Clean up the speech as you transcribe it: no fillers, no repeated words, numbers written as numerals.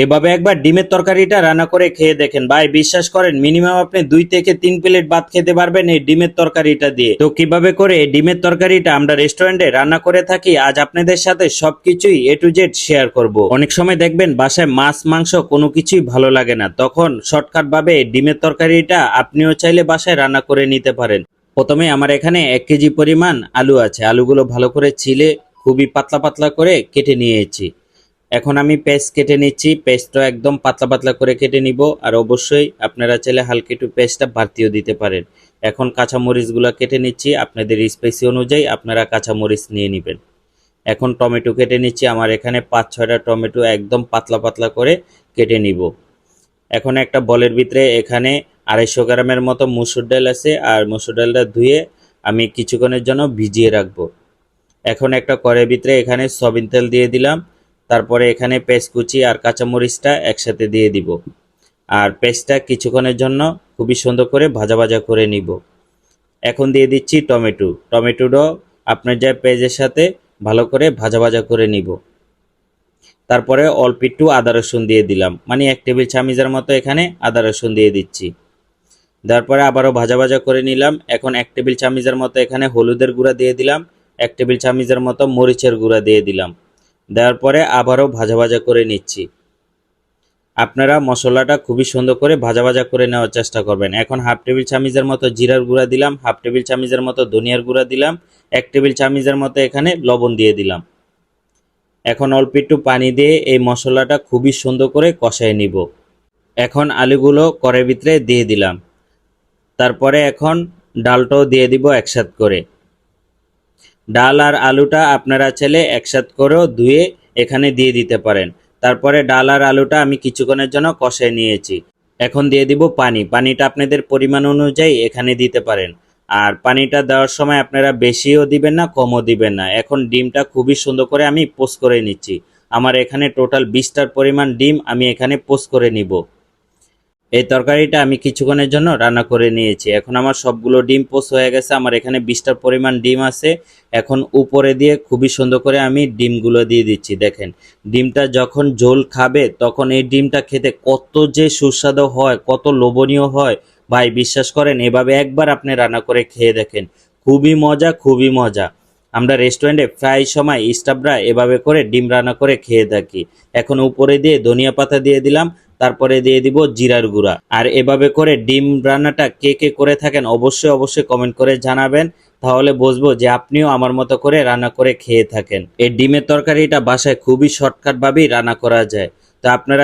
এভাবে একবার ডিমের তরকারিটা রান্না করে খেয়ে দেখেন ভাই, বিশ্বাস করেন মিনিমাম আপনি 2 থেকে 3 প্লেট ভাত খেতে পারবেন এই ডিমের তরকারিটা দিয়ে। তো কিভাবে করে এই ডিমের তরকারিটা আমরা রেস্টুরেন্টে রান্না করে থাকি আজ আপনাদের সাথে সবকিছুই A to Z শেয়ার করব। অনেক সময় দেখবেন বাসায় মাছ মাংস কোনো কিছুই ভালো লাগে না, তখন শর্টকাট ভাবে ডিমের তরকারিটা আপনিও চাইলে বাসায় রান্না করে নিতে পারেন। প্রথমে আমার এখানে 1 কেজি পরিমাণ আলু আছে, আলুগুলো ভালো করে ছিলে খুবই পাতলা পাতলা করে কেটে নিয়েছি। এখন আমি পেস্ট কেটে নিচ্ছি, পেস্টটা একদম পাতলা পাতলা করে কেটে নিব। আর অবশ্যই আপনারা চাইলে হালকা একটু পেস্টটা বাড়তিও দিতে পারেন। এখন কাঁচামরিচগুলো কেটে নিচ্ছি, আপনাদের স্পাইসি অনুযায়ী আপনারা কাঁচামরিচ নিয়ে নেবেন। এখন টমেটো কেটে নিচ্ছি, আমার এখানে 5-6টা টমেটো একদম পাতলা পাতলা করে কেটে নিব। এখন একটা বলের ভিতরে এখানে 250 গ্রামের মতো মসুর ডাল আছে, আর মসুর ডালটা ধুয়ে আমি কিছুক্ষণের জন্য ভিজিয়ে রাখবো। এখন একটা কড়াইয়ের ভিতরে এখানে সয়াবিন তেল দিয়ে দিলাম, তারপরে এখানে পেঁয়াজ কুচি আর কাঁচামরিচটা একসাথে দিয়ে দিব। আর পেঁয়াজটা কিছুক্ষণের জন্য খুবই সুন্দর করে ভাজা ভাজা করে নিব। এখন দিয়ে দিচ্ছি টমেটোটাও আপনার যা পেঁয়াজের সাথে ভালো করে ভাজা ভাজা করে নিব। তারপরে অল্প একটু আদা রসুন দিয়ে দিলাম, মানে 1 টেবিল চামচের মতো এখানে আদা রসুন দিয়ে দিচ্ছি। তারপরে আবারও ভাজা ভাজা করে নিলাম। এখন 1 টেবিল চামচের মতো এখানে হলুদের গুঁড়া দিয়ে দিলাম, 1 টেবিল চামচের মতো মরিচের গুঁড়া দিয়ে দিলাম। দেওয়ার পরে আবারও ভাজা ভাজা করে নিচ্ছি। আপনারা মশলাটা খুবই সুন্দর করে ভাজা ভাজা করে নেওয়ার চেষ্টা করবেন। এখন 1/2 টেবিল চামচের মতো জিরার গুঁড়া দিলাম, 1/2 টেবিল চামচের মতো ধনিয়ার গুঁড়া দিলাম, 1 টেবিল চামচের মতো এখানে লবণ দিয়ে দিলাম। এখন অল্প একটু পানি দিয়ে এই মশলাটা খুবই সুন্দর করে কষায় নিব। এখন আলুগুলো কড়াইয়ের ভিতরে দিয়ে দিলাম, তারপরে এখন ডালটাও দিয়ে দিব একসাথ করে। ডাল আর আলুটা আপনারা চাইলে একসাথ করেও ধুয়ে এখানে দিয়ে দিতে পারেন। তারপরে ডাল আর আলুটা আমি কিছুক্ষণের জন্য কষায় নিয়েছি। এখন দিয়ে দিব পানিটা আপনাদের পরিমাণ অনুযায়ী এখানে দিতে পারেন। আর পানিটা দেওয়ার সময় আপনারা বেশিও দিবেন না কমও দিবেন না। এখন ডিমটা খুবই সুন্দর করে আমি পোস্ট করে নিচ্ছি। আমার এখানে টোটাল 20টার পরিমাণ ডিম আমি এখানে পোস্ট করে নিব। এই তরকারিটা আমি কিছুক্ষণের জন্য রান্না করে নিয়েছি। এখন আমার সবগুলো ডিম পোস্ট হয়ে গেছে, আমার এখানে 20টার পরিমাণ ডিম আছে। এখন উপরে দিয়ে খুবই সুন্দর করে আমি ডিমগুলো দিয়ে দিচ্ছি। দেখেন ডিমটা যখন ঝোল খাবে তখন এই ডিমটা খেতে কত যে সুস্বাদু হয়, কত লোভনীয় হয় ভাই, বিশ্বাস করেন এভাবে একবার আপনি রান্না করে খেয়ে দেখেন, খুবই মজা খুবই মজা। আমরা রেস্টুরেন্টে প্রায় সময় স্টাফরা এভাবে করে ডিম রান্না করে খেয়ে থাকি। এখন উপরে দিয়ে ধনিয়া পাতা দিয়ে দিলাম, তারপরে দিয়ে দিব জিরার গুঁড়া। আর এভাবে করে ডিম রান্নাটা কে কে করে থাকেন অবশ্যই অবশ্যই কমেন্ট করে জানাবেন, তাহলে বুঝবো যে আপনিও আমার মতো করে রান্না করে খেয়ে থাকেন। এই ডিমের তরকারিটা বাসায় খুবই শর্টকাট ভাবেই রান্না করা যায়। তো আপনারা